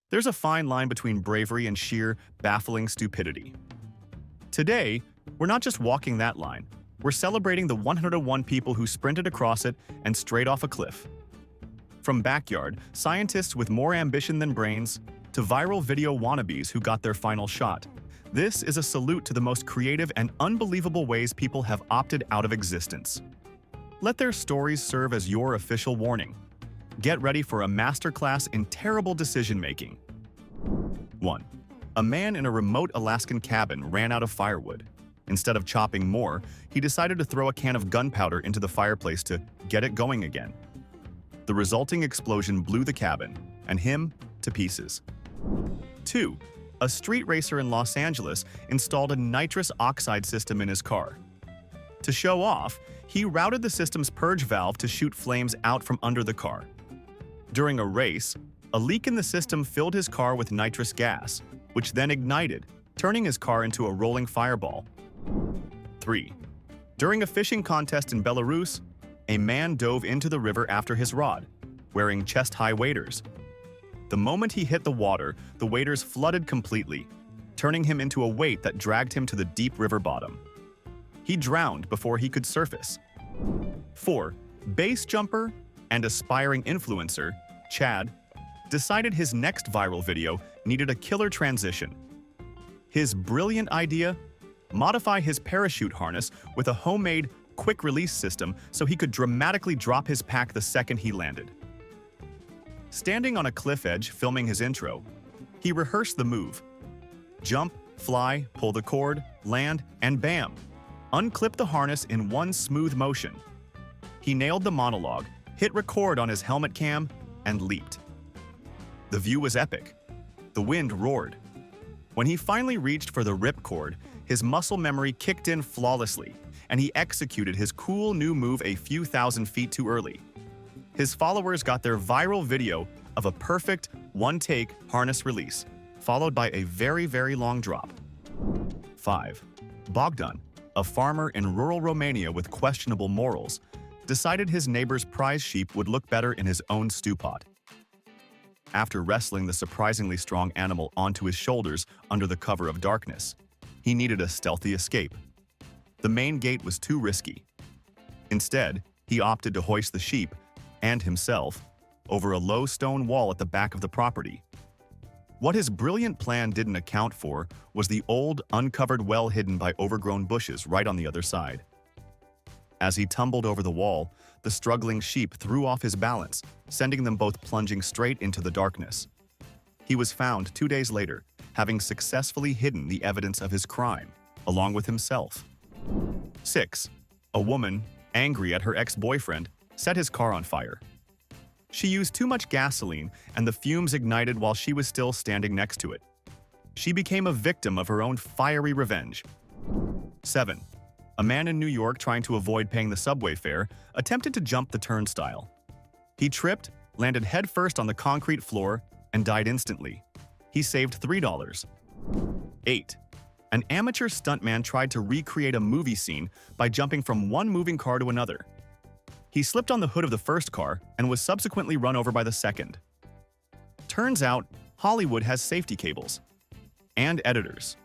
There's a fine line between bravery and sheer, baffling stupidity. Today, we're not just walking that line, we're celebrating the 101 people who sprinted across it and straight off a cliff. From backyard scientists with more ambition than brains, to viral video wannabes who got their final shot, this is a salute to the most creative and unbelievable ways people have opted out of existence. Let their stories serve as your official warning. Get ready for a masterclass in terrible decision-making. 1. A man in a remote Alaskan cabin ran out of firewood. Instead of chopping more, he decided to throw a can of gunpowder into the fireplace to get it going again. The resulting explosion blew the cabin, and him, to pieces. 2. A street racer in Los Angeles installed a nitrous oxide system in his car. To show off, he routed the system's purge valve to shoot flames out from under the car. During a race, a leak in the system filled his car with nitrous gas, which then ignited, turning his car into a rolling fireball. 3. During a fishing contest in Belarus, a man dove into the river after his rod, wearing chest-high waders. The moment he hit the water, the waders flooded completely, turning him into a weight that dragged him to the deep river bottom. He drowned before he could surface. 4. Base jumper and aspiring influencer, Chad, decided his next viral video needed a killer transition. His brilliant idea? Modify his parachute harness with a homemade, quick-release system so he could dramatically drop his pack the second he landed. Standing on a cliff edge filming his intro, he rehearsed the move. Jump, fly, pull the cord, land, and bam! Unclip the harness in one smooth motion. He nailed the monologue, hit record on his helmet cam, and leaped. The view was epic. The wind roared. When he finally reached for the ripcord, his muscle memory kicked in flawlessly, and he executed his cool new move a few thousand feet too early. His followers got their viral video of a perfect, one-take harness release, followed by a very, very long drop. 5. Bogdan, a farmer in rural Romania with questionable morals, decided his neighbor's prize sheep would look better in his own stew pot. After wrestling the surprisingly strong animal onto his shoulders under the cover of darkness, he needed a stealthy escape. The main gate was too risky. Instead, he opted to hoist the sheep, and himself, over a low stone wall at the back of the property. What his brilliant plan didn't account for was the old, uncovered well hidden by overgrown bushes right on the other side. As he tumbled over the wall, the struggling sheep threw off his balance, sending them both plunging straight into the darkness. He was found 2 days later, having successfully hidden the evidence of his crime, along with himself. 6. A woman, angry at her ex-boyfriend, set his car on fire. She used too much gasoline, and the fumes ignited while she was still standing next to it. She became a victim of her own fiery revenge. 7. A man in New York trying to avoid paying the subway fare attempted to jump the turnstile. He tripped, landed headfirst on the concrete floor, and died instantly. He saved $3. 8. An amateur stuntman tried to recreate a movie scene by jumping from one moving car to another. He slipped on the hood of the first car and was subsequently run over by the second. Turns out, Hollywood has safety cables. And editors.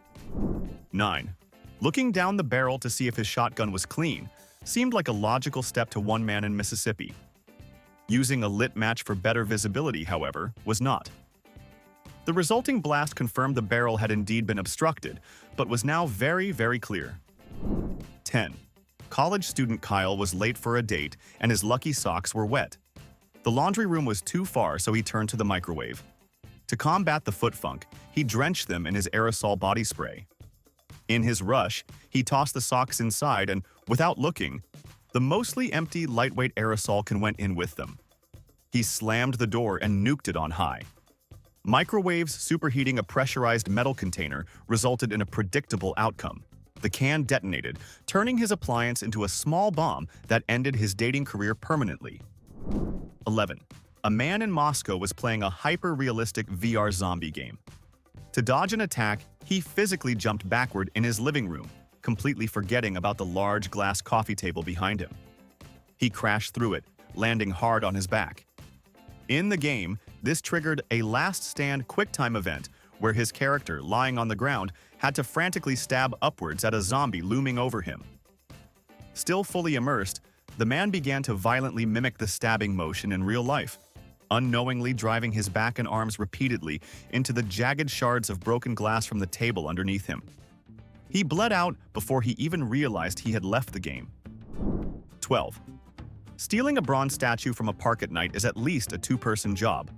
9. Looking down the barrel to see if his shotgun was clean seemed like a logical step to one man in Mississippi. Using a lit match for better visibility, however, was not. The resulting blast confirmed the barrel had indeed been obstructed, but was now very, very clear. 10. College student Kyle was late for a date and his lucky socks were wet. The laundry room was too far, so he turned to the microwave. To combat the foot funk, he drenched them in his aerosol body spray. In his rush, he tossed the socks inside and, without looking, the mostly empty, lightweight aerosol can went in with them. He slammed the door and nuked it on high. Microwaves superheating a pressurized metal container resulted in a predictable outcome. The can detonated, turning his appliance into a small bomb that ended his dating career permanently. 11. A man in Moscow was playing a hyper-realistic VR zombie game. To dodge an attack, he physically jumped backward in his living room, completely forgetting about the large glass coffee table behind him. He crashed through it, landing hard on his back. In the game, This triggered a last-stand quick-time event where his character, lying on the ground, had to frantically stab upwards at a zombie looming over him. Still fully immersed, the man began to violently mimic the stabbing motion in real life, unknowingly driving his back and arms repeatedly into the jagged shards of broken glass from the table underneath him. He bled out before he even realized he had left the game. 12. Stealing a bronze statue from a park at night is at least a two-person job.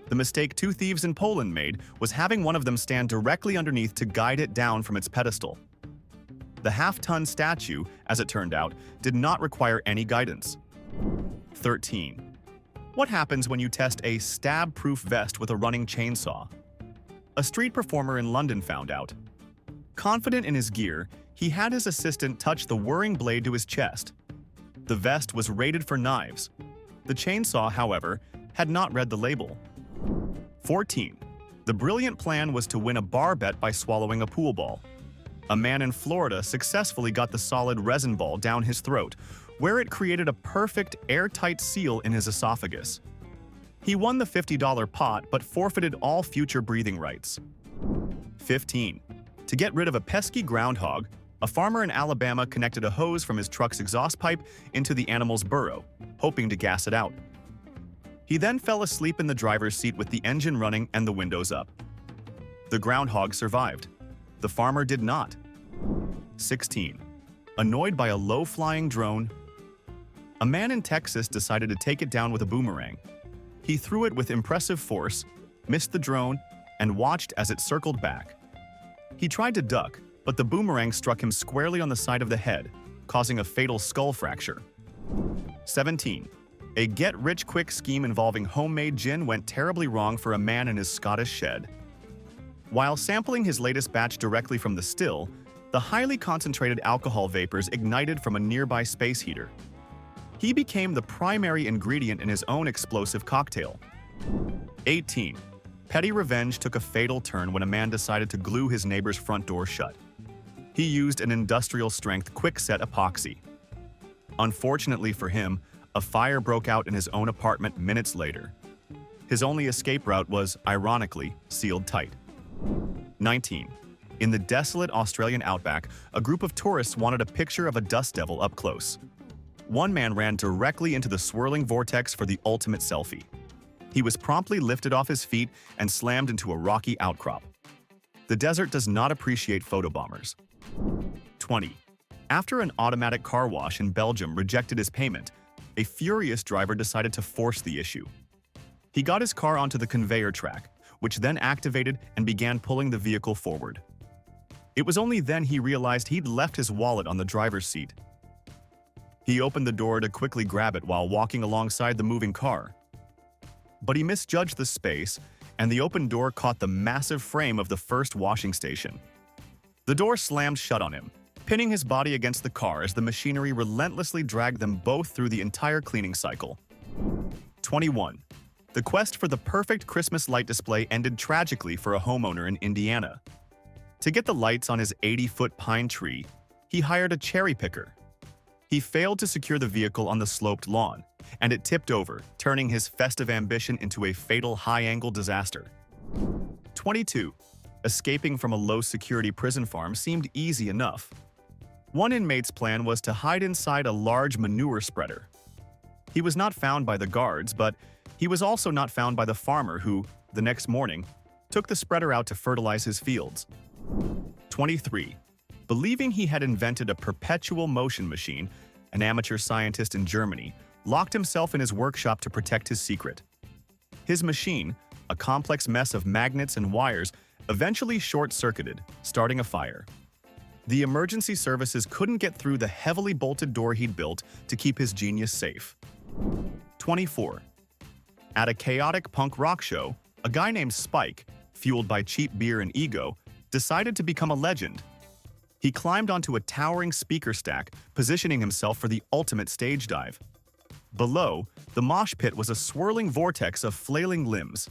The mistake two thieves in Poland made was having one of them stand directly underneath to guide it down from its pedestal. The half-ton statue, as it turned out, did not require any guidance. 13. What happens when you test a stab-proof vest with a running chainsaw? A street performer in London found out. Confident in his gear, he had his assistant touch the whirring blade to his chest. The vest was rated for knives. The chainsaw, however, had not read the label. 14. The brilliant plan was to win a bar bet by swallowing a pool ball. A man in Florida successfully got the solid resin ball down his throat, where it created a perfect airtight seal in his esophagus. He won the $50 pot but forfeited all future breathing rights. 15. To get rid of a pesky groundhog, a farmer in Alabama connected a hose from his truck's exhaust pipe into the animal's burrow, hoping to gas it out. He then fell asleep in the driver's seat with the engine running and the windows up. The groundhog survived. The farmer did not. 16. Annoyed by a low-flying drone, a man in Texas decided to take it down with a boomerang. He threw it with impressive force, missed the drone, and watched as it circled back. He tried to duck, but the boomerang struck him squarely on the side of the head, causing a fatal skull fracture. 17. A get-rich-quick scheme involving homemade gin went terribly wrong for a man in his Scottish shed. While sampling his latest batch directly from the still, the highly concentrated alcohol vapors ignited from a nearby space heater. He became the primary ingredient in his own explosive cocktail. 18. Petty revenge took a fatal turn when a man decided to glue his neighbor's front door shut. He used an industrial-strength quick-set epoxy. Unfortunately for him, a fire broke out in his own apartment minutes later. His only escape route was, ironically, sealed tight. 19. In the desolate Australian outback, a group of tourists wanted a picture of a dust devil up close. One man ran directly into the swirling vortex for the ultimate selfie. He was promptly lifted off his feet and slammed into a rocky outcrop. The desert does not appreciate photobombers. 20. After an automatic car wash in Belgium rejected his payment, a furious driver decided to force the issue. He got his car onto the conveyor track, which then activated and began pulling the vehicle forward. It was only then he realized he'd left his wallet on the driver's seat. He opened the door to quickly grab it while walking alongside the moving car. But he misjudged the space, and the open door caught the massive frame of the first washing station. The door slammed shut on him, pinning his body against the car as the machinery relentlessly dragged them both through the entire cleaning cycle. 21. The quest for the perfect Christmas light display ended tragically for a homeowner in Indiana. To get the lights on his 80-foot pine tree, he hired a cherry picker. He failed to secure the vehicle on the sloped lawn, and it tipped over, turning his festive ambition into a fatal high-angle disaster. 22. Escaping from a low-security prison farm seemed easy enough. One inmate's plan was to hide inside a large manure spreader. He was not found by the guards, but he was also not found by the farmer who, the next morning, took the spreader out to fertilize his fields. 23. Believing he had invented a perpetual motion machine, an amateur scientist in Germany locked himself in his workshop to protect his secret. His machine, a complex mess of magnets and wires, eventually short-circuited, starting a fire. The emergency services couldn't get through the heavily bolted door he'd built to keep his genius safe. 24. At a chaotic punk rock show, a guy named Spike, fueled by cheap beer and ego, decided to become a legend. He climbed onto a towering speaker stack, positioning himself for the ultimate stage dive. Below, the mosh pit was a swirling vortex of flailing limbs.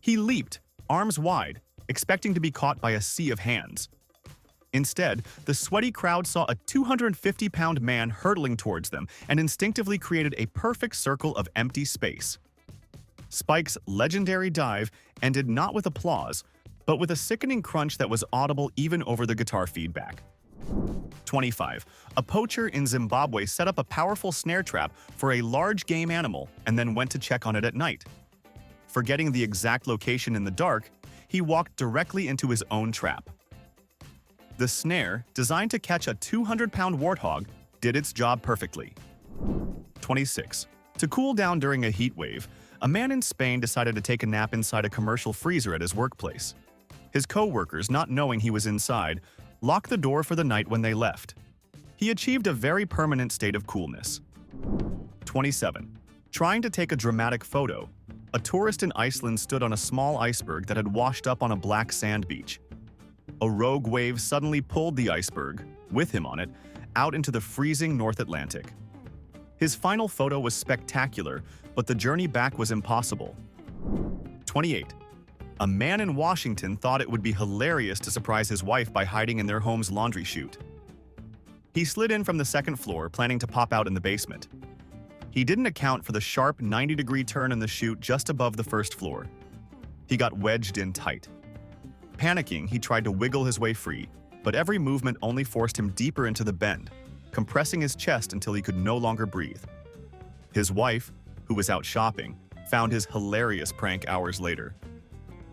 He leaped, arms wide, expecting to be caught by a sea of hands. Instead, the sweaty crowd saw a 250-pound man hurtling towards them and instinctively created a perfect circle of empty space. Spike's legendary dive ended not with applause, but with a sickening crunch that was audible even over the guitar feedback. 25. A poacher in Zimbabwe set up a powerful snare trap for a large game animal and then went to check on it at night. Forgetting the exact location in the dark, he walked directly into his own trap. The snare, designed to catch a 200-pound warthog, did its job perfectly. 26. To cool down during a heat wave, a man in Spain decided to take a nap inside a commercial freezer at his workplace. His co-workers, not knowing he was inside, locked the door for the night when they left. He achieved a very permanent state of coolness. 27. Trying to take a dramatic photo, a tourist in Iceland stood on a small iceberg that had washed up on a black sand beach. A rogue wave suddenly pulled the iceberg, with him on it, out into the freezing North Atlantic. His final photo was spectacular, but the journey back was impossible. 28. A man in Washington thought it would be hilarious to surprise his wife by hiding in their home's laundry chute. He slid in from the second floor, planning to pop out in the basement. He didn't account for the sharp 90-degree turn in the chute just above the first floor. He got wedged in tight. Panicking, he tried to wiggle his way free, but every movement only forced him deeper into the bend, compressing his chest until he could no longer breathe. His wife, who was out shopping, found his hilarious prank hours later.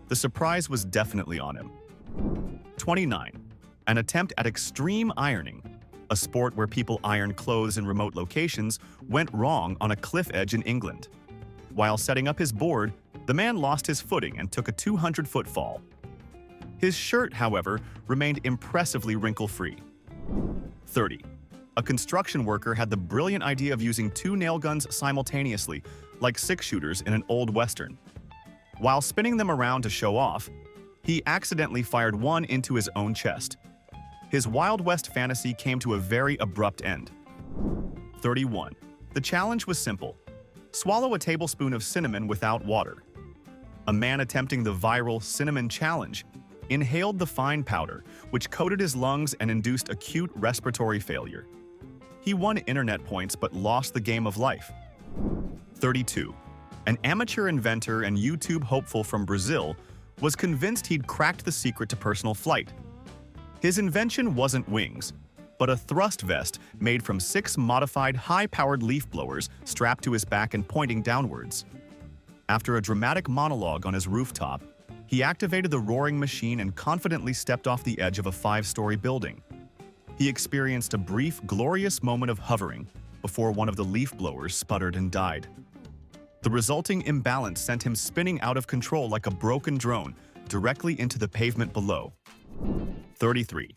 The surprise was definitely on him. 29. An attempt at extreme ironing, a sport where people iron clothes in remote locations, went wrong on a cliff edge in England. While setting up his board, the man lost his footing and took a 200-foot fall. His shirt, however, remained impressively wrinkle-free. 30. A construction worker had the brilliant idea of using 2 nail guns simultaneously, like six-shooters in an old western. While spinning them around to show off, he accidentally fired one into his own chest. His Wild West fantasy came to a very abrupt end. 31. The challenge was simple. Swallow a tablespoon of cinnamon without water. A man attempting the viral cinnamon challenge inhaled the fine powder, which coated his lungs and induced acute respiratory failure. He won internet points but lost the game of life. 32. An amateur inventor and YouTube hopeful from Brazil was convinced he'd cracked the secret to personal flight. His invention wasn't wings, but a thrust vest made from 6 modified high-powered leaf blowers strapped to his back and pointing downwards. After a dramatic monologue on his rooftop, he activated the roaring machine and confidently stepped off the edge of a 5-story building. He experienced a brief, glorious moment of hovering before one of the leaf blowers sputtered and died. The resulting imbalance sent him spinning out of control like a broken drone, directly into the pavement below. 33.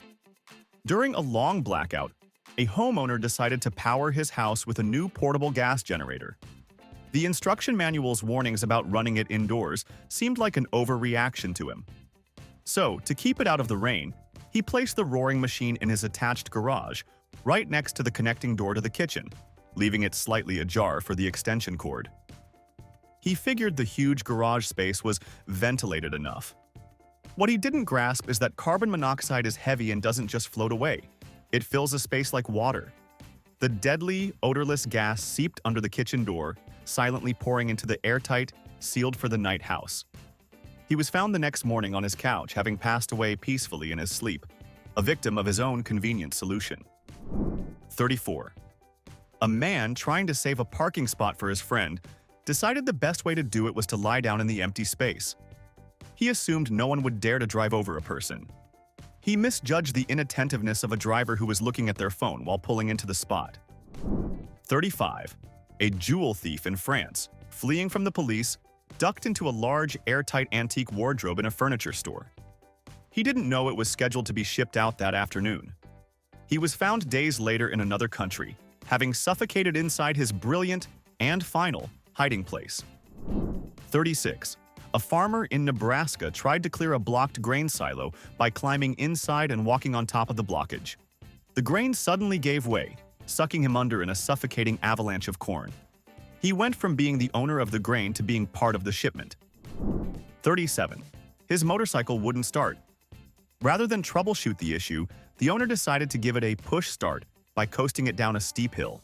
During a long blackout, a homeowner decided to power his house with a new portable gas generator. The instruction manual's warnings about running it indoors seemed like an overreaction to him. So, to keep it out of the rain, he placed the roaring machine in his attached garage, right next to the connecting door to the kitchen, leaving it slightly ajar for the extension cord. He figured the huge garage space was ventilated enough. What he didn't grasp is that carbon monoxide is heavy and doesn't just float away. It fills a space like water. The deadly, odorless gas seeped under the kitchen door, silently pouring into the airtight, sealed-for-the-night house. He was found the next morning on his couch, having passed away peacefully in his sleep, a victim of his own convenient solution. 34. A man trying to save a parking spot for his friend decided the best way to do it was to lie down in the empty space. He assumed no one would dare to drive over a person. He misjudged the inattentiveness of a driver who was looking at their phone while pulling into the spot. 35. A jewel thief in France, fleeing from the police, ducked into a large, airtight antique wardrobe in a furniture store. He didn't know it was scheduled to be shipped out that afternoon. He was found days later in another country, having suffocated inside his brilliant and final hiding place. 36. A farmer in Nebraska tried to clear a blocked grain silo by climbing inside and walking on top of the blockage. The grain suddenly gave way, sucking him under in a suffocating avalanche of corn. He went from being the owner of the grain to being part of the shipment. 37. His motorcycle wouldn't start. Rather than troubleshoot the issue, the owner decided to give it a push start by coasting it down a steep hill.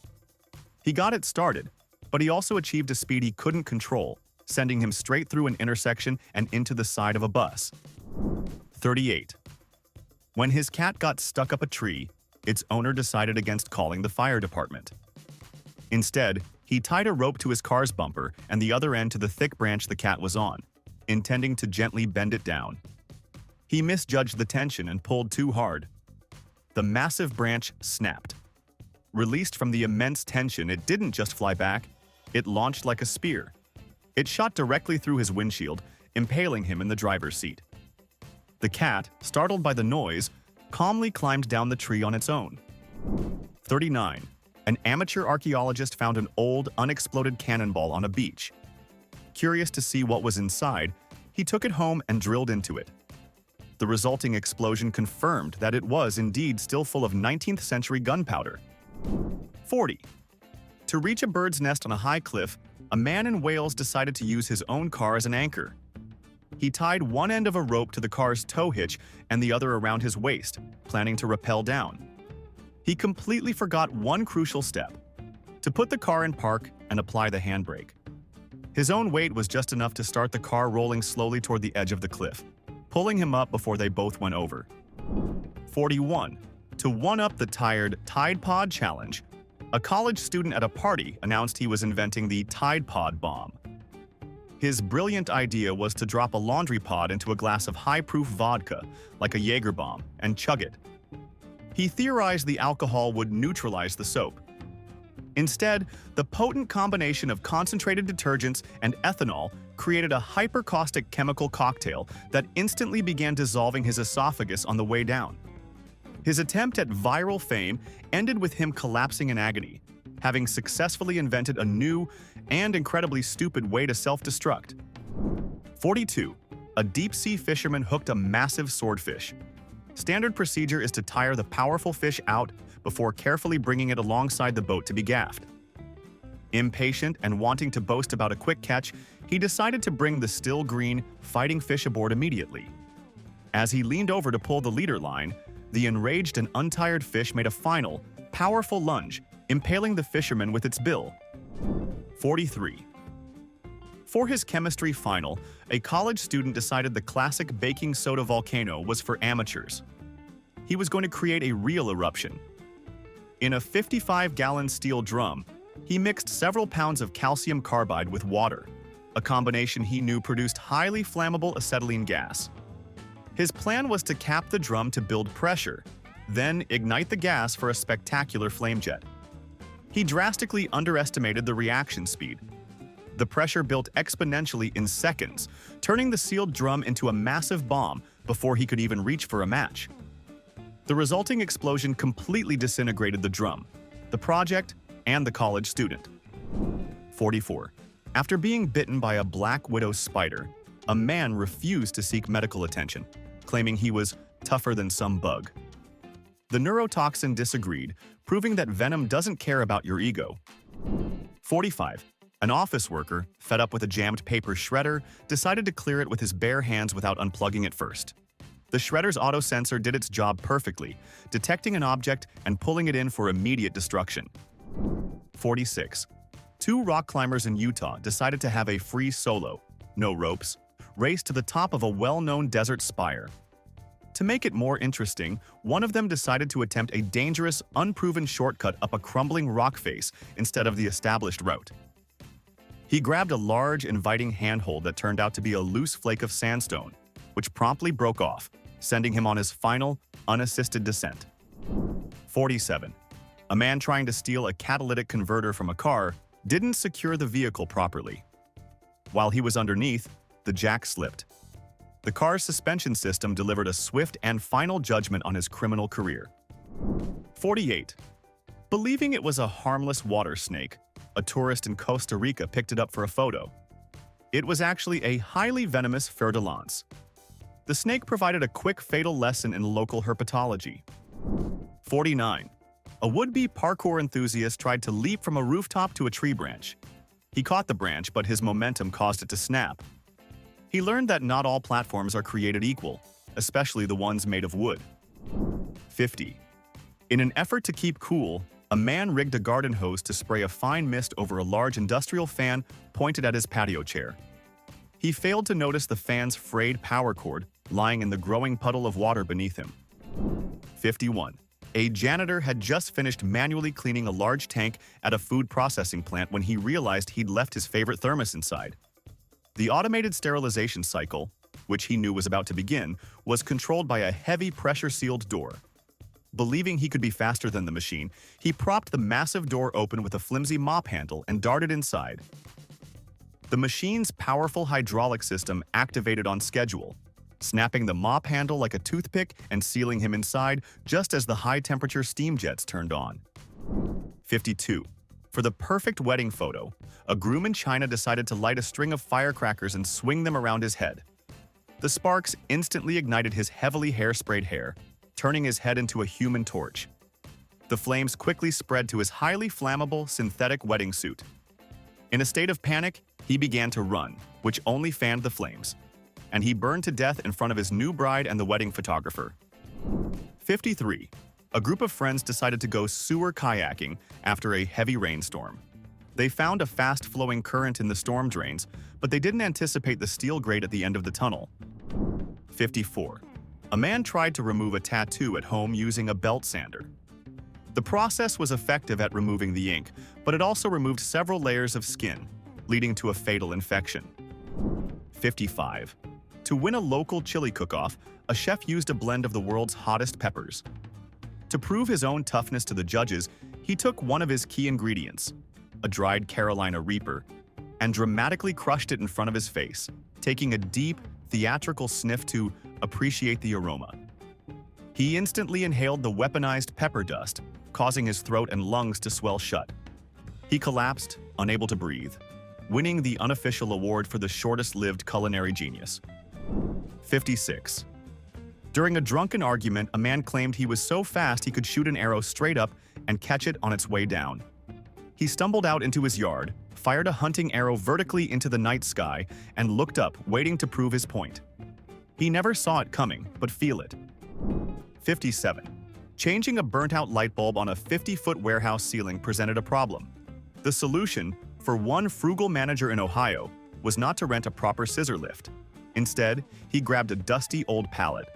He got it started, but he also achieved a speed he couldn't control, sending him straight through an intersection and into the side of a bus. 38. When his cat got stuck up a tree, its owner decided against calling the fire department. Instead, he tied a rope to his car's bumper and the other end to the thick branch the cat was on, intending to gently bend it down. He misjudged the tension and pulled too hard. The massive branch snapped. Released from the immense tension, it didn't just fly back, it launched like a spear. It shot directly through his windshield, impaling him in the driver's seat. The cat, startled by the noise, calmly climbed down the tree on its own. 39. An amateur archaeologist found an old, unexploded cannonball on a beach. Curious to see what was inside, he took it home and drilled into it. The resulting explosion confirmed that it was indeed still full of 19th century gunpowder. 40. To reach a bird's nest on a high cliff, a man in Wales decided to use his own car as an anchor. He tied one end of a rope to the car's tow hitch and the other around his waist, planning to rappel down. He completely forgot one crucial step: to put the car in park and apply the handbrake. His own weight was just enough to start the car rolling slowly toward the edge of the cliff, pulling him up before they both went over. 41. To one-up the tired Tide Pod challenge, a college student at a party announced he was inventing the Tide Pod bomb. His brilliant idea was to drop a laundry pod into a glass of high-proof vodka, like a Jaeger bomb, and chug it. He theorized the alcohol would neutralize the soap. Instead, the potent combination of concentrated detergents and ethanol created a hypercaustic chemical cocktail that instantly began dissolving his esophagus on the way down. His attempt at viral fame ended with him collapsing in agony, having successfully invented a new and incredibly stupid way to self-destruct. 42. A deep-sea fisherman hooked a massive swordfish. Standard procedure is to tire the powerful fish out before carefully bringing it alongside the boat to be gaffed. Impatient and wanting to boast about a quick catch, he decided to bring the still green, fighting fish aboard immediately. As he leaned over to pull the leader line, the enraged and untired fish made a final, powerful lunge, impaling the fisherman with its bill. 43. For his chemistry final, a college student decided the classic baking soda volcano was for amateurs. He was going to create a real eruption. In a 55-gallon steel drum, he mixed several pounds of calcium carbide with water, a combination he knew produced highly flammable acetylene gas. His plan was to cap the drum to build pressure, then ignite the gas for a spectacular flame jet. He drastically underestimated the reaction speed. The pressure built exponentially in seconds, turning the sealed drum into a massive bomb before he could even reach for a match. The resulting explosion completely disintegrated the drum, the project, and the college student. 44. After being bitten by a black widow spider, a man refused to seek medical attention, claiming he was tougher than some bug. The neurotoxin disagreed, proving that venom doesn't care about your ego. 45. An office worker, fed up with a jammed paper shredder, decided to clear it with his bare hands without unplugging it first. The shredder's auto-sensor did its job perfectly, detecting an object and pulling it in for immediate destruction. 46. Two rock climbers in Utah decided to have a free solo, no ropes, race to the top of a well-known desert spire. To make it more interesting, one of them decided to attempt a dangerous, unproven shortcut up a crumbling rock face instead of the established route. He grabbed a large, inviting handhold that turned out to be a loose flake of sandstone, which promptly broke off, sending him on his final, unassisted descent. 47. A man trying to steal a catalytic converter from a car didn't secure the vehicle properly. While he was underneath, the jack slipped. The car's suspension system delivered a swift and final judgment on his criminal career. 48. Believing it was a harmless water snake, a tourist in Costa Rica picked it up for a photo. It was actually a highly venomous fer-de-lance. The snake provided a quick fatal lesson in local herpetology. 49. A would-be parkour enthusiast tried to leap from a rooftop to a tree branch. He caught the branch, but his momentum caused it to snap. He learned that not all platforms are created equal, especially the ones made of wood. 50. In an effort to keep cool, a man rigged a garden hose to spray a fine mist over a large industrial fan pointed at his patio chair, He failed to notice the fan's frayed power cord lying in the growing puddle of water beneath him. 51. A janitor had just finished manually cleaning a large tank at a food processing plant when he realized he'd left his favorite thermos inside. The automated sterilization cycle, which he knew was about to begin, was controlled by a heavy pressure-sealed door. Believing he could be faster than the machine, he propped the massive door open with a flimsy mop handle and darted inside. The machine's powerful hydraulic system activated on schedule, snapping the mop handle like a toothpick and sealing him inside just as the high-temperature steam jets turned on. 52. For the perfect wedding photo, a groom in China decided to light a string of firecrackers and swing them around his head. The sparks instantly ignited his heavily hairsprayed hair, turning his head into a human torch. The flames quickly spread to his highly flammable synthetic wedding suit. In a state of panic, he began to run, which only fanned the flames, and he burned to death in front of his new bride and the wedding photographer. 53. A group of friends decided to go sewer kayaking after a heavy rainstorm. They found a fast-flowing current in the storm drains, but they didn't anticipate the steel grate at the end of the tunnel. 54. A man tried to remove a tattoo at home using a belt sander. The process was effective at removing the ink, but it also removed several layers of skin, leading to a fatal infection. 55. To win a local chili cook-off, a chef used a blend of the world's hottest peppers. To prove his own toughness to the judges, he took one of his key ingredients, a dried Carolina Reaper, and dramatically crushed it in front of his face, taking a deep, theatrical sniff to appreciate the aroma. He instantly inhaled the weaponized pepper dust, causing his throat and lungs to swell shut. He collapsed, unable to breathe, winning the unofficial award for the shortest-lived culinary genius. 56. During a drunken argument, a man claimed he was so fast he could shoot an arrow straight up and catch it on its way down. He stumbled out into his yard, fired a hunting arrow vertically into the night sky, and looked up, waiting to prove his point. He never saw it coming, but feel it. 57. Changing a burnt-out light bulb on a 50-foot warehouse ceiling presented a problem. The solution, for one frugal manager in Ohio, was not to rent a proper scissor lift. Instead, he grabbed a dusty old pallet,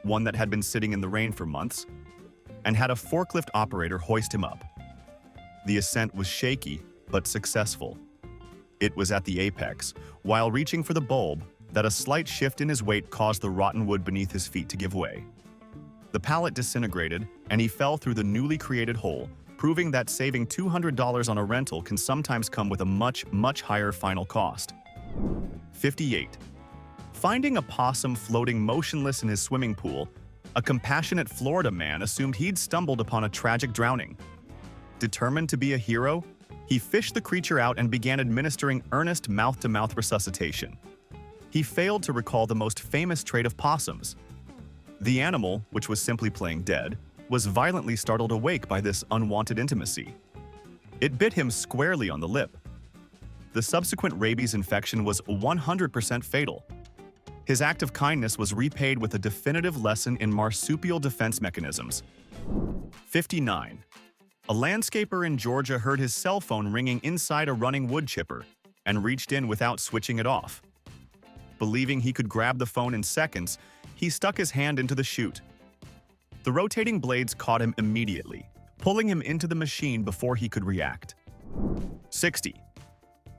one that had been sitting in the rain for months, and had a forklift operator hoist him up. The ascent was shaky, but successful. It was at the apex, while reaching for the bulb, that a slight shift in his weight caused the rotten wood beneath his feet to give way. The pallet disintegrated, and he fell through the newly created hole, proving that saving $200 on a rental can sometimes come with a much, much higher final cost. 58. Finding a possum floating motionless in his swimming pool, a compassionate Florida man assumed he'd stumbled upon a tragic drowning. Determined to be a hero, he fished the creature out and began administering earnest mouth-to-mouth resuscitation. He failed to recall the most famous trait of possums. The animal, which was simply playing dead, was violently startled awake by this unwanted intimacy. It bit him squarely on the lip. The subsequent rabies infection was 100% fatal. His act of kindness was repaid with a definitive lesson in marsupial defense mechanisms. 59. A landscaper in Georgia heard his cell phone ringing inside a running wood chipper and reached in without switching it off. Believing he could grab the phone in seconds, he stuck his hand into the chute. The rotating blades caught him immediately, pulling him into the machine before he could react. 60.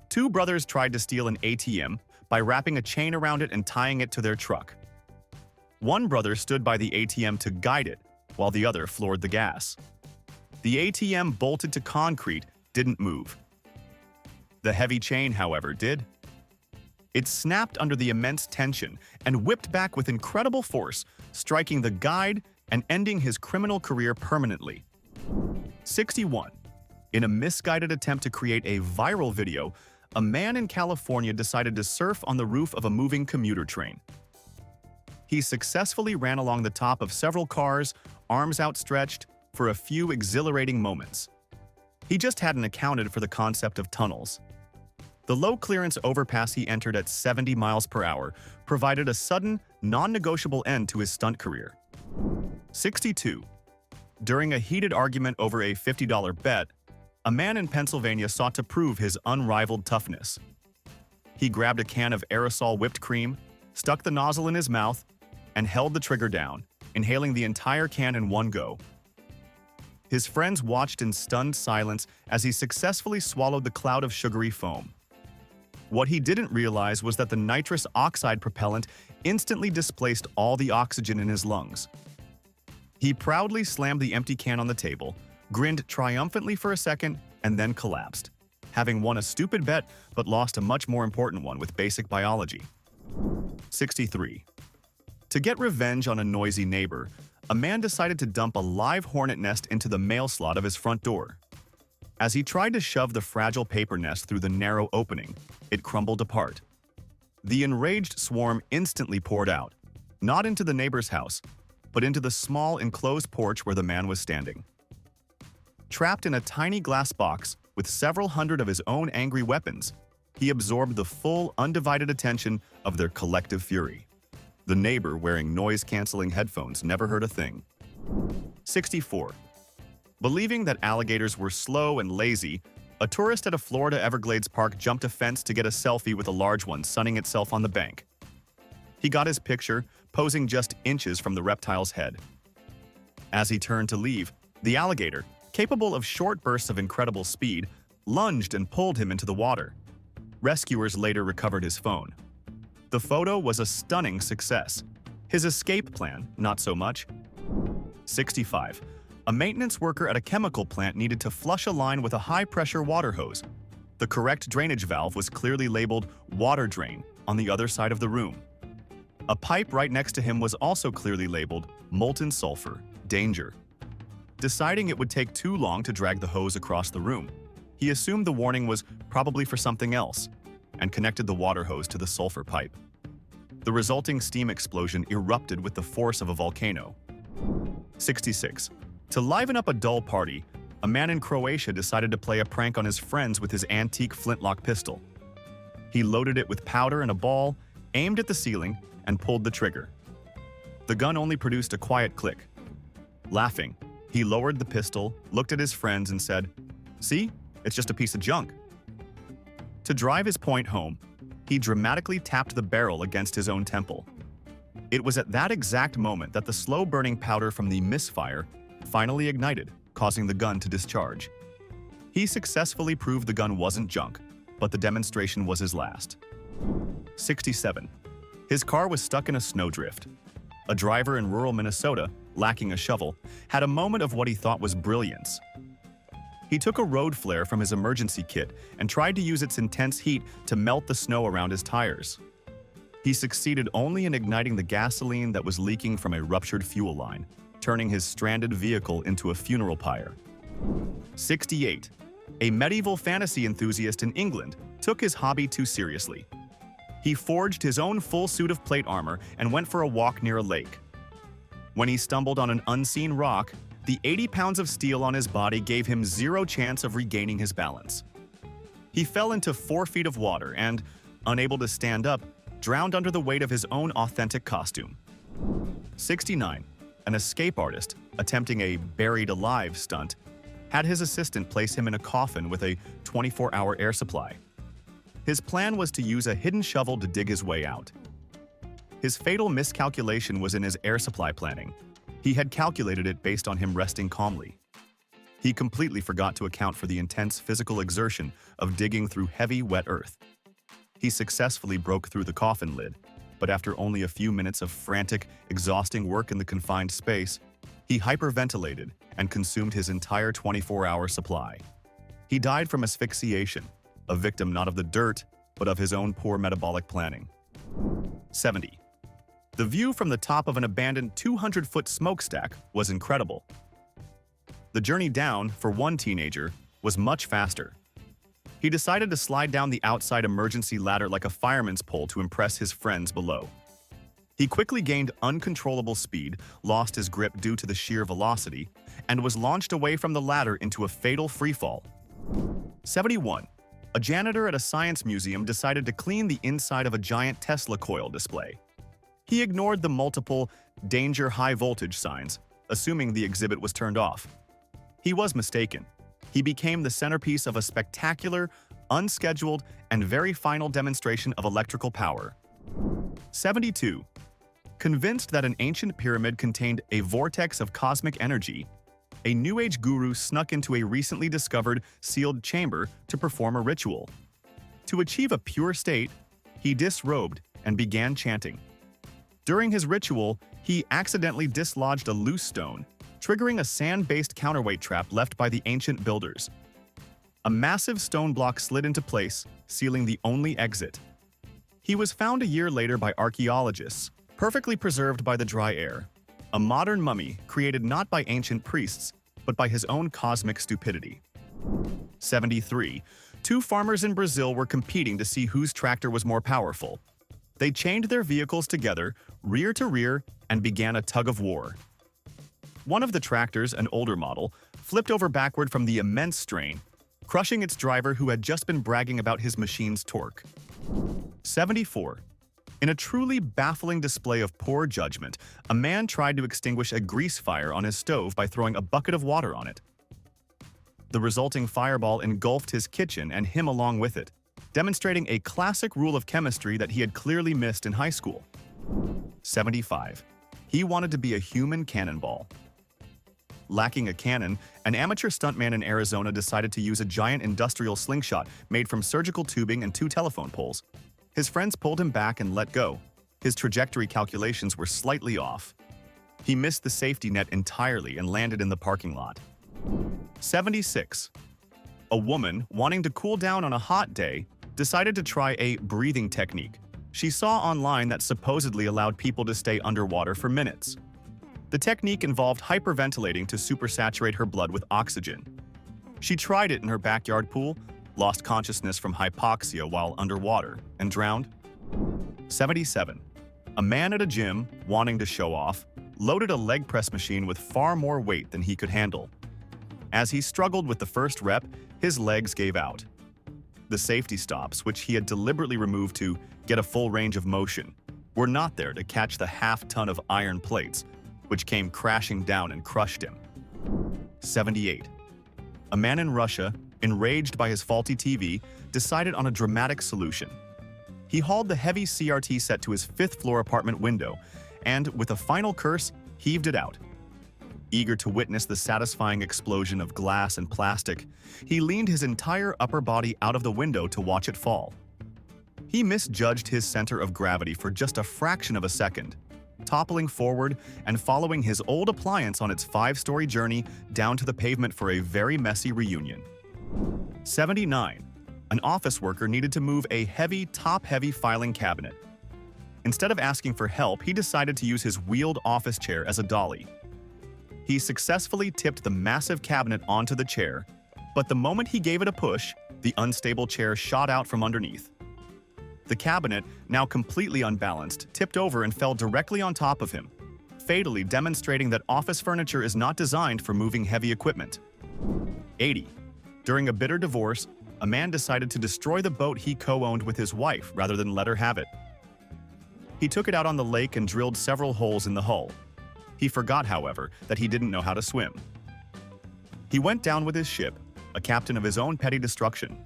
Two brothers tried to steal an ATM by wrapping a chain around it and tying it to their truck. One brother stood by the ATM to guide it, while the other floored the gas. The ATM bolted to concrete didn't move. The heavy chain, however, did. It snapped under the immense tension and whipped back with incredible force, striking the guide and ending his criminal career permanently. 61. In a misguided attempt to create a viral video, a man in California decided to surf on the roof of a moving commuter train. He successfully ran along the top of several cars, arms outstretched, for a few exhilarating moments. He just hadn't accounted for the concept of tunnels. The low-clearance overpass he entered at 70 miles per hour provided a sudden, non-negotiable end to his stunt career. 62. During a heated argument over a $50 bet, a man in Pennsylvania sought to prove his unrivaled toughness. He grabbed a can of aerosol whipped cream, stuck the nozzle in his mouth, and held the trigger down, inhaling the entire can in one go. His friends watched in stunned silence as he successfully swallowed the cloud of sugary foam. What he didn't realize was that the nitrous oxide propellant instantly displaced all the oxygen in his lungs. He proudly slammed the empty can on the table, grinned triumphantly for a second, and then collapsed, having won a stupid bet but lost a much more important one with basic biology. 63. To get revenge on a noisy neighbor, a man decided to dump a live hornet nest into the mail slot of his front door. As he tried to shove the fragile paper nest through the narrow opening, it crumbled apart. The enraged swarm instantly poured out, not into the neighbor's house, but into the small enclosed porch where the man was standing. Trapped in a tiny glass box with several hundred of his own angry weapons, he absorbed the full, undivided attention of their collective fury. The neighbor wearing noise-canceling headphones never heard a thing. 64. Believing that alligators were slow and lazy, a tourist at a Florida Everglades park jumped a fence to get a selfie with a large one sunning itself on the bank. He got his picture, posing just inches from the reptile's head. As he turned to leave, the alligator, capable of short bursts of incredible speed, lunged and pulled him into the water. Rescuers later recovered his phone. The photo was a stunning success. His escape plan, not so much. 65. A maintenance worker at a chemical plant needed to flush a line with a high-pressure water hose. The correct drainage valve was clearly labeled "water drain" on the other side of the room. A pipe right next to him was also clearly labeled "molten sulfur, danger." Deciding it would take too long to drag the hose across the room, he assumed the warning was probably for something else and connected the water hose to the sulfur pipe. The resulting steam explosion erupted with the force of a volcano. 66. To liven up a dull party, a man in Croatia decided to play a prank on his friends with his antique flintlock pistol. He loaded it with powder and a ball, aimed at the ceiling, and pulled the trigger. The gun only produced a quiet click. Laughing, he lowered the pistol, looked at his friends, and said, "See? It's just a piece of junk." To drive his point home, he dramatically tapped the barrel against his own temple. It was at that exact moment that the slow-burning powder from the misfire finally ignited, causing the gun to discharge. He successfully proved the gun wasn't junk, but the demonstration was his last. 67. His car was stuck in a snowdrift. A driver in rural Minnesota, lacking a shovel, had a moment of what he thought was brilliance. He took a road flare from his emergency kit and tried to use its intense heat to melt the snow around his tires. He succeeded only in igniting the gasoline that was leaking from a ruptured fuel line, turning his stranded vehicle into a funeral pyre. 68. A medieval fantasy enthusiast in England took his hobby too seriously. He forged his own full suit of plate armor and went for a walk near a lake. When he stumbled on an unseen rock, the 80 pounds of steel on his body gave him zero chance of regaining his balance. He fell into 4 feet of water and, unable to stand up, drowned under the weight of his own authentic costume. 69. An escape artist, attempting a buried alive stunt, had his assistant place him in a coffin with a 24-hour air supply. His plan was to use a hidden shovel to dig his way out. His fatal miscalculation was in his air supply planning. He had calculated it based on him resting calmly. He completely forgot to account for the intense physical exertion of digging through heavy, wet earth. He successfully broke through the coffin lid, but after only a few minutes of frantic, exhausting work in the confined space, he hyperventilated and consumed his entire 24-hour supply. He died from asphyxiation, a victim not of the dirt, but of his own poor metabolic planning. 70. The view from the top of an abandoned 200-foot smokestack was incredible. The journey down, for one teenager, was much faster. He decided to slide down the outside emergency ladder like a fireman's pole to impress his friends below. He quickly gained uncontrollable speed, lost his grip due to the sheer velocity, and was launched away from the ladder into a fatal freefall. 71. A janitor at a science museum decided to clean the inside of a giant Tesla coil display. He ignored the multiple "danger high voltage" signs, assuming the exhibit was turned off. He was mistaken. He became the centerpiece of a spectacular, unscheduled, and very final demonstration of electrical power. 72. Convinced that an ancient pyramid contained a vortex of cosmic energy, a New Age guru snuck into a recently discovered sealed chamber to perform a ritual. To achieve a pure state, he disrobed and began chanting. During his ritual, he accidentally dislodged a loose stone, triggering a sand-based counterweight trap left by the ancient builders. A massive stone block slid into place, sealing the only exit. He was found a year later by archaeologists, perfectly preserved by the dry air. A modern mummy created not by ancient priests, but by his own cosmic stupidity. 73. Two farmers in Brazil were competing to see whose tractor was more powerful. They chained their vehicles together, rear to rear, and began a tug-of-war. One of the tractors, an older model, flipped over backward from the immense strain, crushing its driver who had just been bragging about his machine's torque. 74. In a truly baffling display of poor judgment, a man tried to extinguish a grease fire on his stove by throwing a bucket of water on it. The resulting fireball engulfed his kitchen and him along with it, demonstrating a classic rule of chemistry that he had clearly missed in high school. 75. He wanted to be a human cannonball. Lacking a cannon, an amateur stuntman in Arizona decided to use a giant industrial slingshot made from surgical tubing and 2 telephone poles. His friends pulled him back and let go. His trajectory calculations were slightly off. He missed the safety net entirely and landed in the parking lot. 76. A woman, wanting to cool down on a hot day, decided to try a breathing technique she saw online that supposedly allowed people to stay underwater for minutes. The technique involved hyperventilating to supersaturate her blood with oxygen. She tried it in her backyard pool, lost consciousness from hypoxia while underwater, and drowned. 77. A man at a gym, wanting to show off, loaded a leg press machine with far more weight than he could handle. As he struggled with the first rep, his legs gave out. The safety stops, which he had deliberately removed to get a full range of motion, were not there to catch the half-ton of iron plates, which came crashing down and crushed him. 78. A man in Russia, enraged by his faulty TV, decided on a dramatic solution. He hauled the heavy CRT set to his 5th-floor apartment window and, with a final curse, heaved it out. Eager to witness the satisfying explosion of glass and plastic, he leaned his entire upper body out of the window to watch it fall. He misjudged his center of gravity for just a fraction of a second, toppling forward and following his old appliance on its 5-story journey down to the pavement for a very messy reunion. 79. An office worker needed to move a heavy, top-heavy filing cabinet. Instead of asking for help, he decided to use his wheeled office chair as a dolly. He successfully tipped the massive cabinet onto the chair, but the moment he gave it a push, the unstable chair shot out from underneath. The cabinet, now completely unbalanced, tipped over and fell directly on top of him, fatally demonstrating that office furniture is not designed for moving heavy equipment. 80. During a bitter divorce, a man decided to destroy the boat he co-owned with his wife rather than let her have it. He took it out on the lake and drilled several holes in the hull. He forgot, however, that he didn't know how to swim. He went down with his ship, a captain of his own petty destruction.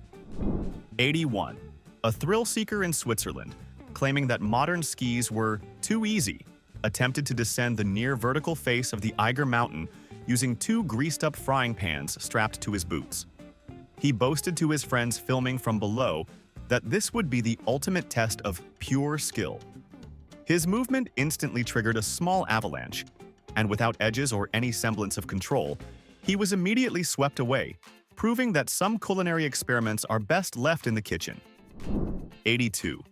81. A thrill-seeker in Switzerland, claiming that modern skis were too easy, attempted to descend the near-vertical face of the Eiger Mountain using 2 greased-up frying pans strapped to his boots. He boasted to his friends filming from below that this would be the ultimate test of pure skill. His movement instantly triggered a small avalanche, and without edges or any semblance of control, he was immediately swept away, proving that some culinary experiments are best left in the kitchen. 82.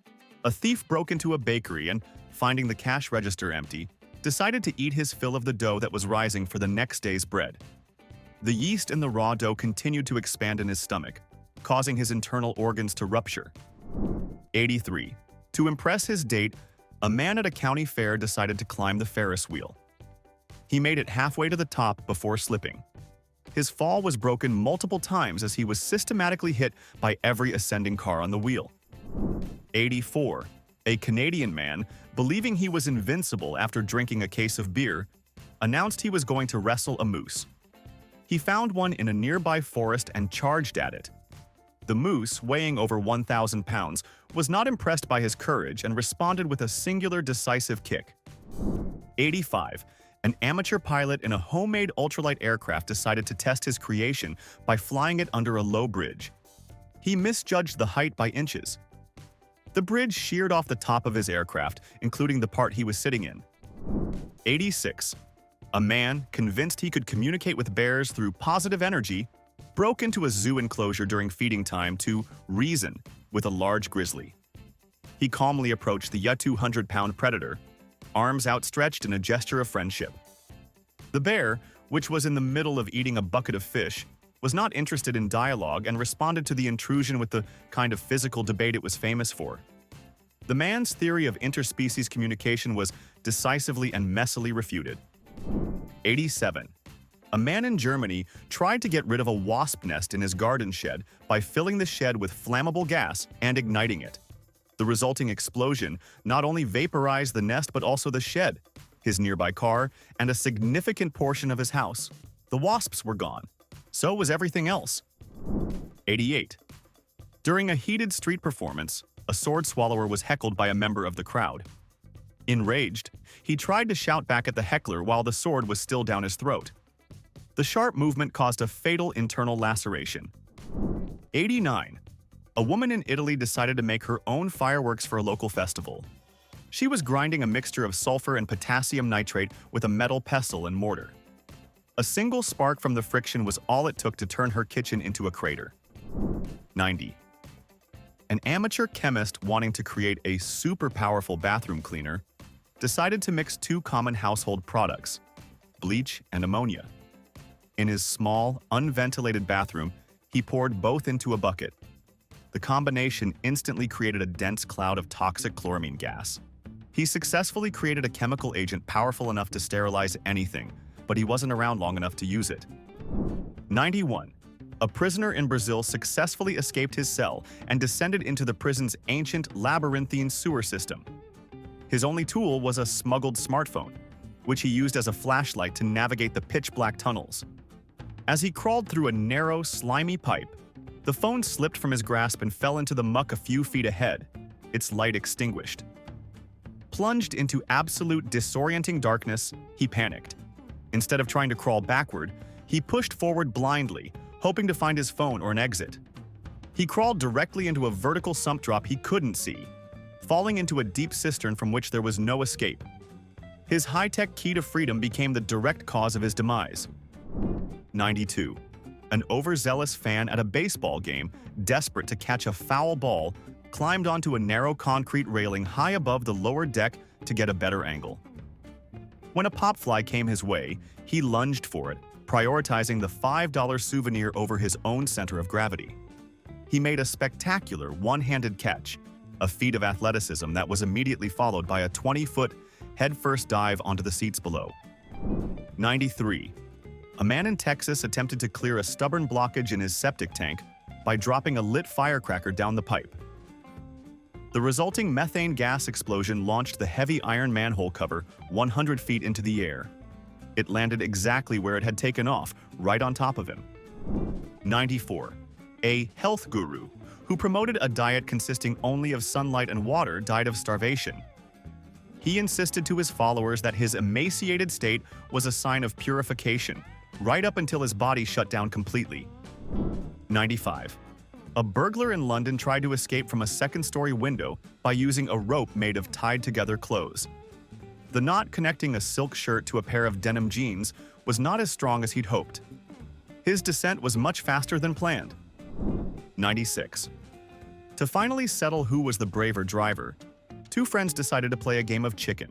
A thief broke into a bakery and, finding the cash register empty, decided to eat his fill of the dough that was rising for the next day's bread. The yeast in the raw dough continued to expand in his stomach, causing his internal organs to rupture. 83. To impress his date, a man at a county fair decided to climb the Ferris wheel. He made it halfway to the top before slipping. His fall was broken multiple times as he was systematically hit by every ascending car on the wheel. 84. A Canadian man, believing he was invincible after drinking a case of beer, announced he was going to wrestle a moose. He found one in a nearby forest and charged at it. The moose, weighing over 1,000 pounds, was not impressed by his courage and responded with a singular decisive kick. 85. An amateur pilot in a homemade ultralight aircraft decided to test his creation by flying it under a low bridge. He misjudged the height by inches. The bridge sheared off the top of his aircraft, including the part he was sitting in. 86. A man, convinced he could communicate with bears through positive energy, broke into a zoo enclosure during feeding time to reason with a large grizzly. He calmly approached the 200-pound predator, arms outstretched in a gesture of friendship. The bear, which was in the middle of eating a bucket of fish, was not interested in dialogue and responded to the intrusion with the kind of physical debate it was famous for. The man's theory of interspecies communication was decisively and messily refuted. 87. A man in Germany tried to get rid of a wasp nest in his garden shed by filling the shed with flammable gas and igniting it. The resulting explosion not only vaporized the nest but also the shed, his nearby car, and a significant portion of his house. The wasps were gone. So was everything else. 88. During a heated street performance, a sword swallower was heckled by a member of the crowd. Enraged, he tried to shout back at the heckler while the sword was still down his throat. The sharp movement caused a fatal internal laceration. 89. A woman in Italy decided to make her own fireworks for a local festival. She was grinding a mixture of sulfur and potassium nitrate with a metal pestle and mortar. A single spark from the friction was all it took to turn her kitchen into a crater. 90. An amateur chemist wanting to create a super powerful bathroom cleaner decided to mix two common household products, bleach and ammonia. In his small, unventilated bathroom, he poured both into a bucket. The combination instantly created a dense cloud of toxic chloramine gas. He successfully created a chemical agent powerful enough to sterilize anything, but he wasn't around long enough to use it. 91. A prisoner in Brazil successfully escaped his cell and descended into the prison's ancient labyrinthine sewer system. His only tool was a smuggled smartphone, which he used as a flashlight to navigate the pitch-black tunnels. As he crawled through a narrow, slimy pipe, the phone slipped from his grasp and fell into the muck a few feet ahead, its light extinguished. Plunged into absolute disorienting darkness, he panicked. Instead of trying to crawl backward, he pushed forward blindly, hoping to find his phone or an exit. He crawled directly into a vertical sump drop he couldn't see, falling into a deep cistern from which there was no escape. His high-tech key to freedom became the direct cause of his demise. 92. An overzealous fan at a baseball game, desperate to catch a foul ball, climbed onto a narrow concrete railing high above the lower deck to get a better angle. When a popfly came his way, he lunged for it, prioritizing the $5 souvenir over his own center of gravity. He made a spectacular one-handed catch, a feat of athleticism that was immediately followed by a 20-foot head-first dive onto the seats below. 93. A man in Texas attempted to clear a stubborn blockage in his septic tank by dropping a lit firecracker down the pipe. The resulting methane gas explosion launched the heavy iron manhole cover 100 feet into the air. It landed exactly where it had taken off, right on top of him. 94. A health guru who promoted a diet consisting only of sunlight and water died of starvation. He insisted to his followers that his emaciated state was a sign of purification, right up until his body shut down completely. 95. A burglar in London tried to escape from a second-story window by using a rope made of tied-together clothes. The knot connecting a silk shirt to a pair of denim jeans was not as strong as he'd hoped. His descent was much faster than planned. 96. To finally settle who was the braver driver, two friends decided to play a game of chicken.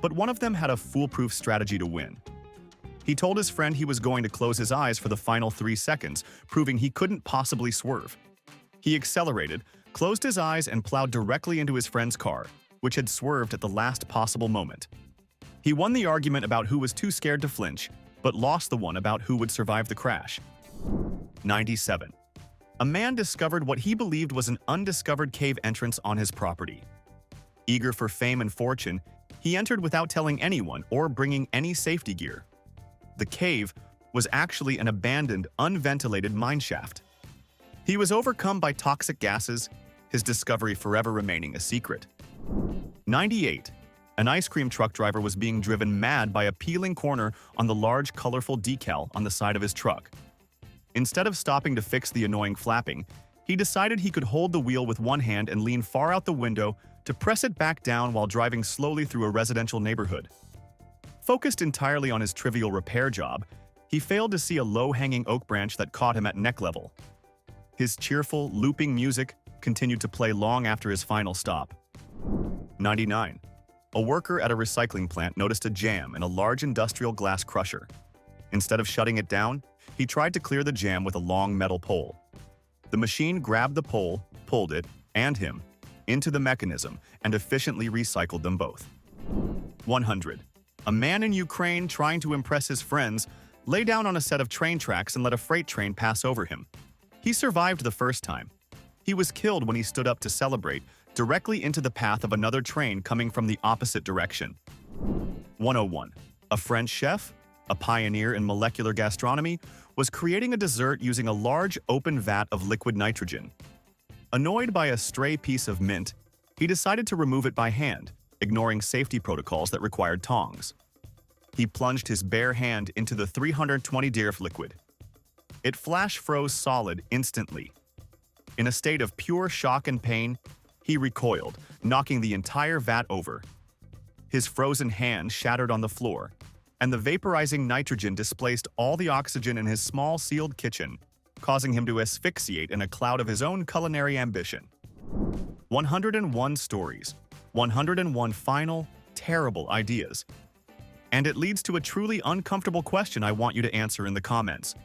But one of them had a foolproof strategy to win. He told his friend he was going to close his eyes for the final 3 seconds, proving he couldn't possibly swerve. He accelerated, closed his eyes, and plowed directly into his friend's car, which had swerved at the last possible moment. He won the argument about who was too scared to flinch, but lost the one about who would survive the crash. 97. A man discovered what he believed was an undiscovered cave entrance on his property. Eager for fame and fortune, he entered without telling anyone or bringing any safety gear. The cave was actually an abandoned, unventilated mine shaft. He was overcome by toxic gases, his discovery forever remaining a secret. 98. An ice cream truck driver was being driven mad by a peeling corner on the large, colorful decal on the side of his truck. Instead of stopping to fix the annoying flapping, he decided he could hold the wheel with one hand and lean far out the window to press it back down while driving slowly through a residential neighborhood. Focused entirely on his trivial repair job, he failed to see a low-hanging oak branch that caught him at neck level. His cheerful, looping music continued to play long after his final stop. 99. A worker at a recycling plant noticed a jam in a large industrial glass crusher. Instead of shutting it down, he tried to clear the jam with a long metal pole. The machine grabbed the pole, pulled it, and him, into the mechanism and efficiently recycled them both. 100. A man in Ukraine trying to impress his friends lay down on a set of train tracks and let a freight train pass over him. He survived the first time. He was killed when he stood up to celebrate, directly into the path of another train coming from the opposite direction. 101. A French chef, a pioneer in molecular gastronomy, was creating a dessert using a large open vat of liquid nitrogen. Annoyed by a stray piece of mint, he decided to remove it by hand, ignoring safety protocols that required tongs. He plunged his bare hand into the 320 DIRF liquid. It flash froze solid instantly. In a state of pure shock and pain, he recoiled, knocking the entire vat over. His frozen hand shattered on the floor, and the vaporizing nitrogen displaced all the oxygen in his small sealed kitchen, causing him to asphyxiate in a cloud of his own culinary ambition. 101 stories, 101 final, terrible ideas. And it leads to a truly uncomfortable question I want you to answer in the comments.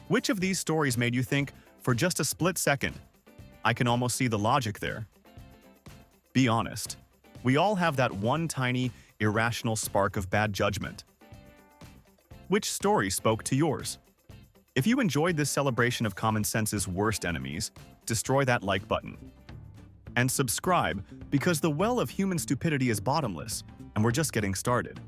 Which of these stories made you think, for just a split second, I can almost see the logic there? Be honest. We all have that one tiny, irrational spark of bad judgment. Which story spoke to yours? If you enjoyed this celebration of common sense's worst enemies, destroy that like button. And subscribe, because the well of human stupidity is bottomless, and we're just getting started.